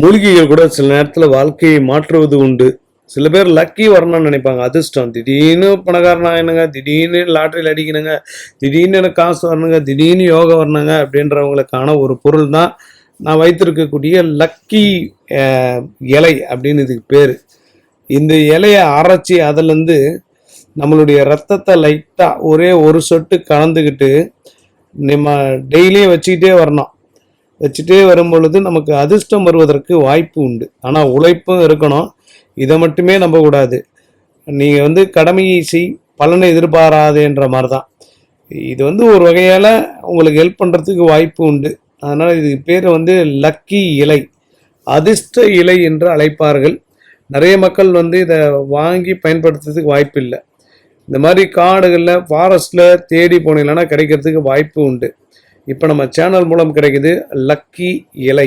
மூலிகைகள் கூட சில நேரத்தில் வாழ்க்கையை மாற்றுவது உண்டு. சில பேர் லக்கி வரணும்னு நினைப்பாங்க, அதிர்ஷ்டம். திடீர்னு பணக்காரன் ஆகணுங்க, திடீர்னு லாட்டரியில் அடிக்கணுங்க, திடீர்னு எனக்கு காசு வரணுங்க, திடீர்னு யோகா வரணுங்க அப்படின்றவங்களுக்கான ஒரு பொருள் தான் நான் வைத்திருக்கக்கூடிய லக்கி இலை அப்படின்னு இதுக்கு பேர். இந்த இலையை அரைச்சி அதிலேருந்து நம்மளுடைய ரத்தத்தை லைட்டாக ஒரே ஒரு சொட்டு கலந்துக்கிட்டு நம்ம டெய்லியும் வச்சுக்கிட்டே வரணும். வச்சுட்டே வரும் பொழுது நமக்கு அதிர்ஷ்டம் வருவதற்கு வாய்ப்பு உண்டு. ஆனால் உழைப்பும் இருக்கணும். இதை மட்டுமே நம்பக்கூடாது. நீங்கள் கடமையை செய், பலனை எதிர்பாராதேன்ற மாதிரி தான். இது ஒரு வகையால் உங்களுக்கு ஹெல்ப் பண்ணுறதுக்கு வாய்ப்பு உண்டு. அதனால் இதுக்கு பேர் லக்கி இலை, அதிர்ஷ்ட இலை என்று அழைப்பார்கள். நிறைய மக்கள் இதை வாங்கி பயன்படுத்துறதுக்கு வாய்ப்பு இல்லை. இந்த மாதிரி காடுகளில் ஃபாரஸ்ட்டில் தேடி போனீங்கன்னா கிடைக்கிறதுக்கு வாய்ப்பு உண்டு. இப்போ நம்ம சேனல் மூலம் கிடைக்குது லக்கி இலை.